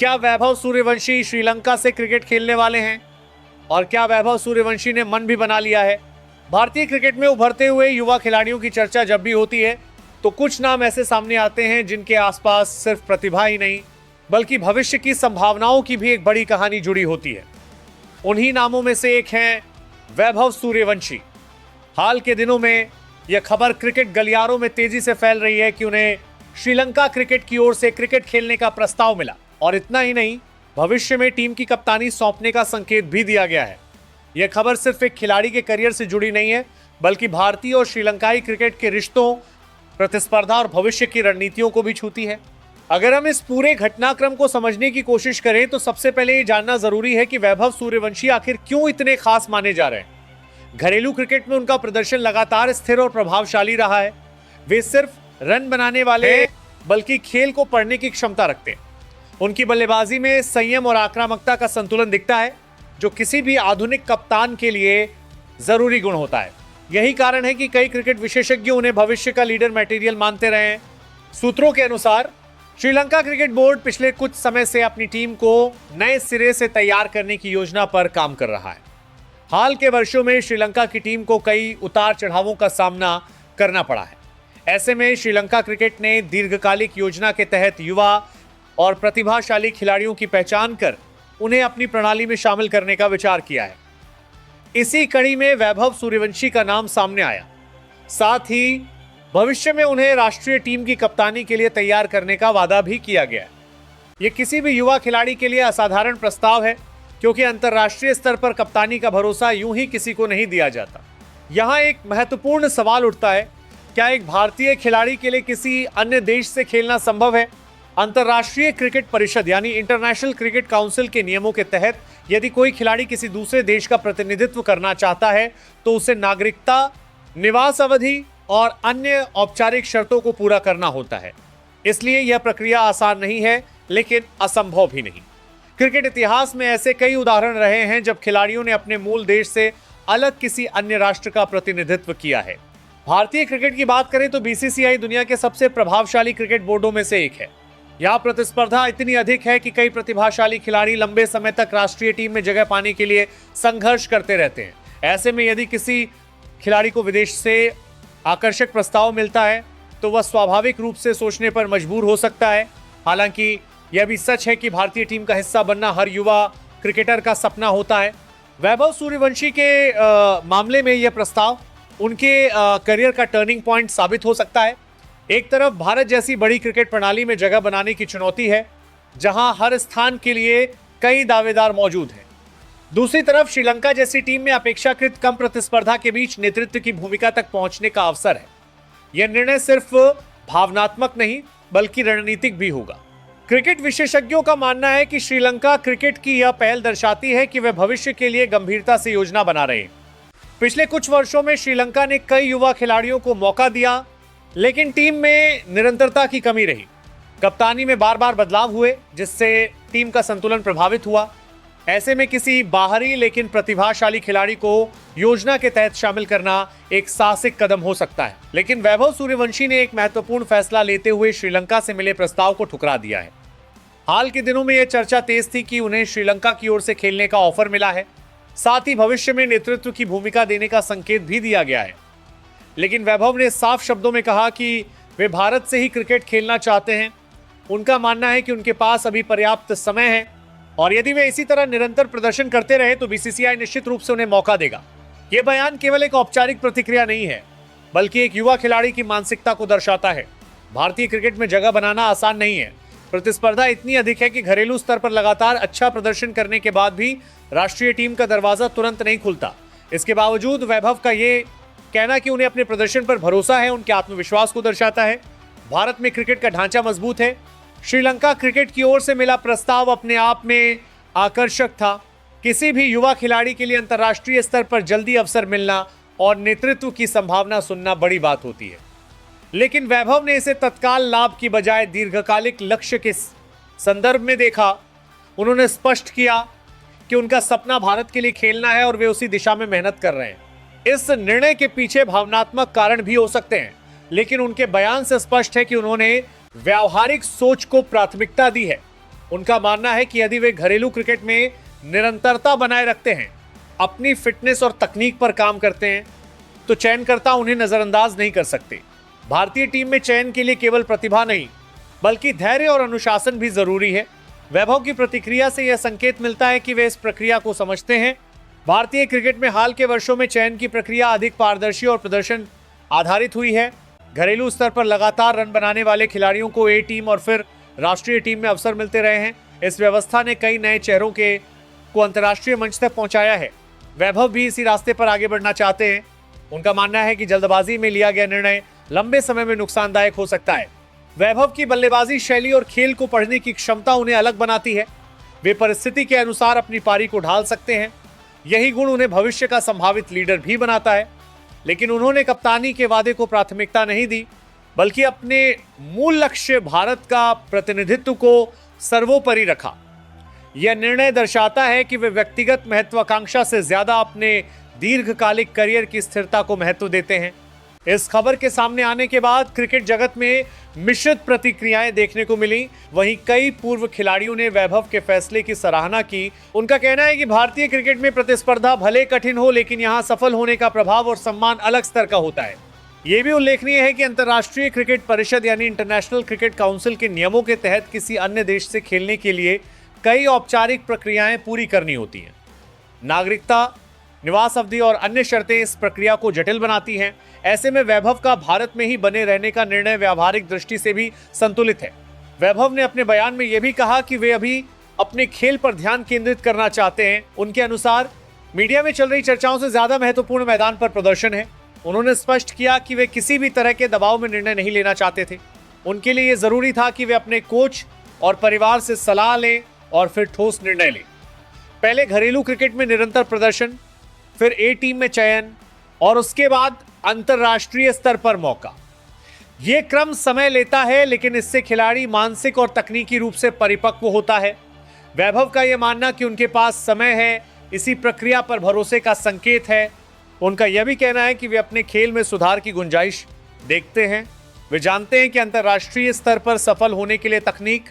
क्या वैभव सूर्यवंशी श्रीलंका से क्रिकेट खेलने वाले हैं? और क्या वैभव सूर्यवंशी ने मन भी बना लिया है? भारतीय क्रिकेट में उभरते हुए युवा खिलाड़ियों की चर्चा जब भी होती है तो कुछ नाम ऐसे सामने आते हैं जिनके आसपास सिर्फ प्रतिभा ही नहीं बल्कि भविष्य की संभावनाओं की भी एक बड़ी कहानी जुड़ी होती है। उन्हीं नामों में से एक हैं वैभव सूर्यवंशी। हाल के दिनों में यह खबर क्रिकेट गलियारों में तेजी से फैल रही है कि उन्हें श्रीलंका क्रिकेट की ओर से क्रिकेट खेलने का प्रस्ताव मिला, और इतना ही नहीं, भविष्य में टीम की कप्तानी सौंपने का संकेत भी दिया गया है। यह खबर सिर्फ एक खिलाड़ी के करियर से जुड़ी नहीं है बल्कि भारतीय और श्रीलंकाई क्रिकेट के रिश्तों, प्रतिस्पर्धा और भविष्य की रणनीतियों को भी छूती है। अगर हम इस पूरे घटनाक्रम को समझने की कोशिश करें तो सबसे पहले ये जानना जरूरी है कि वैभव सूर्यवंशी आखिर क्यों इतने खास माने जा रहे हैं। घरेलू क्रिकेट में उनका प्रदर्शन लगातार स्थिर और प्रभावशाली रहा है। वे सिर्फ रन बनाने वाले बल्कि खेल को पढ़ने की क्षमता रखते हैं। उनकी बल्लेबाजी में संयम और आक्रामकता का संतुलन दिखता है, जो किसी भी आधुनिक कप्तान के लिए जरूरी गुण होता है। यही कारण है कि कई क्रिकेट विशेषज्ञ उन्हें भविष्य का लीडर मटेरियल मानते रहे हैं। सूत्रों के अनुसार श्रीलंका क्रिकेट बोर्ड पिछले कुछ समय से अपनी टीम को नए सिरे से तैयार करने की योजना पर काम कर रहा है। हाल के वर्षों में श्रीलंका की टीम को कई उतार चढ़ावों का सामना करना पड़ा है। ऐसे में श्रीलंका क्रिकेट ने दीर्घकालिक योजना के तहत युवा और प्रतिभाशाली खिलाड़ियों की पहचान कर उन्हें अपनी प्रणाली में शामिल करने का विचार किया है। इसी कड़ी में वैभव सूर्यवंशी का नाम सामने आया। साथ ही भविष्य में उन्हें राष्ट्रीय टीम की कप्तानी के लिए तैयार करने का वादा भी किया गया है। यह किसी भी युवा खिलाड़ी के लिए असाधारण प्रस्ताव है, क्योंकि अंतर्राष्ट्रीय स्तर पर कप्तानी का भरोसा यूं ही किसी को नहीं दिया जाता। यहां एक महत्वपूर्ण सवाल उठता है, क्या एक भारतीय खिलाड़ी के लिए किसी अन्य देश से खेलना संभव है? अंतर्राष्ट्रीय क्रिकेट परिषद यानी इंटरनेशनल क्रिकेट काउंसिल के नियमों के तहत यदि कोई खिलाड़ी किसी दूसरे देश का प्रतिनिधित्व करना चाहता है तो उसे नागरिकता, निवास अवधि और अन्य औपचारिक शर्तों को पूरा करना होता है। इसलिए यह प्रक्रिया आसान नहीं है, लेकिन असंभव भी नहीं। क्रिकेट इतिहास में ऐसे कई उदाहरण रहे हैं जब खिलाड़ियों ने अपने मूल देश से अलग किसी अन्य राष्ट्र का प्रतिनिधित्व किया है। भारतीय क्रिकेट की बात करें तो बीसीसीआई दुनिया के सबसे प्रभावशाली क्रिकेट बोर्डों में से एक है। यहाँ प्रतिस्पर्धा इतनी अधिक है कि कई प्रतिभाशाली खिलाड़ी लंबे समय तक राष्ट्रीय टीम में जगह पाने के लिए संघर्ष करते रहते हैं। ऐसे में यदि किसी खिलाड़ी को विदेश से आकर्षक प्रस्ताव मिलता है तो वह स्वाभाविक रूप से सोचने पर मजबूर हो सकता है। हालांकि यह भी सच है कि भारतीय टीम का हिस्सा बनना हर युवा क्रिकेटर का सपना होता है। वैभव सूर्यवंशी के मामले में यह प्रस्ताव उनके करियर का टर्निंग पॉइंट साबित हो सकता है। एक तरफ भारत जैसी बड़ी क्रिकेट प्रणाली में जगह बनाने की चुनौती है, जहां हर स्थान के लिए कई दावेदार मौजूद हैं। दूसरी तरफ श्रीलंका जैसी टीम में अपेक्षाकृत कम प्रतिस्पर्धा के बीच नेतृत्व की भूमिका तक पहुंचने का अवसर है। यह निर्णय सिर्फ भावनात्मक नहीं बल्कि रणनीतिक भी होगा। क्रिकेट विशेषज्ञों का मानना है कि श्रीलंका क्रिकेट की यह पहल दर्शाती है कि वे भविष्य के लिए गंभीरता से योजना बना रहे हैं। पिछले कुछ वर्षों में श्रीलंका ने कई युवा खिलाड़ियों को मौका दिया, लेकिन टीम में निरंतरता की कमी रही। कप्तानी में बार बार बदलाव हुए, जिससे टीम का संतुलन प्रभावित हुआ। ऐसे में किसी बाहरी लेकिन प्रतिभाशाली खिलाड़ी को योजना के तहत शामिल करना एक साहसिक कदम हो सकता है। लेकिन वैभव सूर्यवंशी ने एक महत्वपूर्ण फैसला लेते हुए श्रीलंका से मिले प्रस्ताव को ठुकरा दिया है। हाल के दिनों में यह चर्चा तेज थी कि उन्हें श्रीलंका की ओर से खेलने का ऑफर मिला है। साथ ही भविष्य में नेतृत्व की भूमिका देने का संकेत भी दिया गया है। लेकिन वैभव ने साफ शब्दों में कहा कि वे भारत से ही क्रिकेट खेलना चाहते हैं। उनका मानना है कि उनके पास अभी पर्याप्त समय है और यदि वे इसी तरह निरंतर प्रदर्शन करते रहे तो बीसीसीआई निश्चित रूप से उन्हें मौका देगा। यह बयान केवल एक औपचारिक प्रतिक्रिया नहीं है, बल्कि एक युवा खिलाड़ी की मानसिकता को दर्शाता है। भारतीय क्रिकेट में जगह बनाना आसान नहीं है। प्रतिस्पर्धा इतनी अधिक है कि घरेलू स्तर पर लगातार अच्छा प्रदर्शन करने के बाद भी राष्ट्रीय टीम का दरवाजा तुरंत नहीं खुलता। इसके बावजूद वैभव का ये कहना कि उन्हें अपने प्रदर्शन पर भरोसा है, उनके आत्मविश्वास को दर्शाता है। भारत में क्रिकेट का ढांचा मजबूत है। श्रीलंका क्रिकेट की ओर से मिला प्रस्ताव अपने आप में आकर्षक था। किसी भी युवा खिलाड़ी के लिए अंतर्राष्ट्रीय स्तर पर जल्दी अवसर मिलना और नेतृत्व की संभावना सुनना बड़ी बात होती है। लेकिन वैभव ने इसे तत्काल लाभ की बजाय दीर्घकालिक लक्ष्य के संदर्भ में देखा। उन्होंने स्पष्ट किया कि उनका सपना भारत के लिए खेलना है और वे उसी दिशा में मेहनत कर रहे हैं। इस निर्णय के पीछे भावनात्मक कारण भी हो सकते हैं, लेकिन उनके बयान से स्पष्ट है कि उन्होंने व्यावहारिक सोच को प्राथमिकता दी है। उनका मानना है कि यदि वे घरेलू क्रिकेट में निरंतरता बनाए रखते हैं, अपनी फिटनेस और तकनीक पर काम करते हैं, तो चयनकर्ता उन्हें नजरअंदाज नहीं कर सकते। भारतीय टीम में चयन के लिए केवल प्रतिभा नहीं, बल्कि धैर्य और अनुशासन भी जरूरी है। वैभव की प्रतिक्रिया से यह संकेत मिलता है कि वे इस प्रक्रिया को समझते हैं। भारतीय क्रिकेट में हाल के वर्षों में चयन की प्रक्रिया अधिक पारदर्शी और प्रदर्शन आधारित हुई है। घरेलू स्तर पर लगातार रन बनाने वाले खिलाड़ियों को ए टीम और फिर राष्ट्रीय टीम में अवसर मिलते रहे हैं। इस व्यवस्था ने कई नए चेहरों को अंतर्राष्ट्रीय मंच तक पहुंचाया है। वैभव भी इसी रास्ते पर आगे बढ़ना चाहते हैं। उनका मानना है कि जल्दबाजी में लिया गया निर्णय लंबे समय में नुकसानदायक हो सकता है। वैभव की बल्लेबाजी शैली और खेल को पढ़ने की क्षमता उन्हें अलग बनाती है। वे परिस्थिति के अनुसार अपनी पारी को ढाल सकते हैं। यही गुण उन्हें भविष्य का संभावित लीडर भी बनाता है। लेकिन उन्होंने कप्तानी के वादे को प्राथमिकता नहीं दी, बल्कि अपने मूल लक्ष्य भारत का प्रतिनिधित्व को सर्वोपरि रखा। यह निर्णय दर्शाता है कि वे व्यक्तिगत महत्वाकांक्षा से ज्यादा अपने दीर्घकालिक करियर की स्थिरता को महत्व देते हैं। इस खबर के सामने आने के बाद क्रिकेट जगत में मिश्रित प्रतिक्रियाएं देखने को मिली। वहीं कई पूर्व खिलाड़ियों ने वैभव के फैसले की सराहना की। उनका कहना है कि भारतीय क्रिकेट में प्रतिस्पर्धा भले कठिन हो, लेकिन यहां सफल होने का प्रभाव और सम्मान अलग स्तर का होता है। यह भी उल्लेखनीय है कि अंतर्राष्ट्रीय क्रिकेट परिषद यानी इंटरनेशनल क्रिकेट काउंसिल के नियमों के तहत किसी अन्य देश से खेलने के लिए कई औपचारिक प्रक्रियाएं पूरी करनी होती हैं। नागरिकता, निवास अवधि और अन्य शर्तें इस प्रक्रिया को जटिल बनाती हैं। ऐसे में वैभव का भारत में ही बने रहने का निर्णय व्यावहारिक दृष्टि से भी संतुलित है। वैभव ने अपने बयान में यह भी कहा कि वे अभी अपने खेल पर ध्यान केंद्रित करना चाहते हैं। उनके अनुसार मीडिया में चल रही चर्चाओं से ज्यादा महत्वपूर्ण मैदान पर प्रदर्शन है। उन्होंने स्पष्ट किया कि वे किसी भी तरह के दबाव में निर्णय नहीं लेना चाहते थे। उनके लिए यह जरूरी था कि वे अपने कोच और परिवार से सलाह लें और फिर ठोस निर्णय लें। पहले घरेलू क्रिकेट में निरंतर प्रदर्शन, फिर ए टीम में चयन और उसके बाद अंतर्राष्ट्रीय स्तर पर मौका। यह क्रम समय लेता है, लेकिन इससे खिलाड़ी मानसिक और तकनीकी रूप से परिपक्व होता है। वैभव का यह मानना कि उनके पास समय है, इसी प्रक्रिया पर भरोसे का संकेत है। उनका यह भी कहना है कि वे अपने खेल में सुधार की गुंजाइश देखते हैं। वे जानते हैं कि अंतर्राष्ट्रीय स्तर पर सफल होने के लिए तकनीक,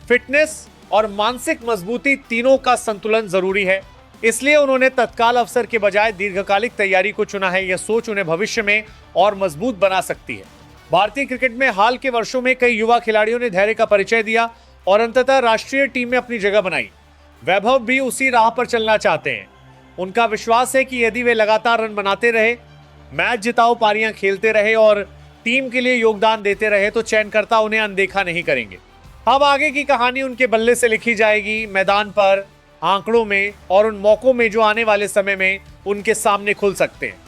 फिटनेस और मानसिक मजबूती तीनों का संतुलन जरूरी है। इसलिए उन्होंने तत्काल अवसर के बजाय दीर्घकालिक तैयारी को चुना है। यह सोच उन्हें भविष्य में और मजबूत बना सकती है। भारतीय क्रिकेट में हाल के वर्षों में कई युवा खिलाड़ियों ने धैर्य का परिचय दिया और अंततः राष्ट्रीय टीम में अपनी जगह बनाई। वैभव भी उसी राह पर चलना चाहते हैं। उनका विश्वास है कि यदि वे लगातार रन बनाते रहे, मैच जिताऊ पारियां खेलते रहे और टीम के लिए योगदान देते रहे, तो चयनकर्ता उन्हें अनदेखा नहीं करेंगे। अब आगे की कहानी उनके बल्ले से लिखी जाएगी, मैदान पर, आंकड़ों में और उन मौकों में जो आने वाले समय में उनके सामने खुल सकते हैं।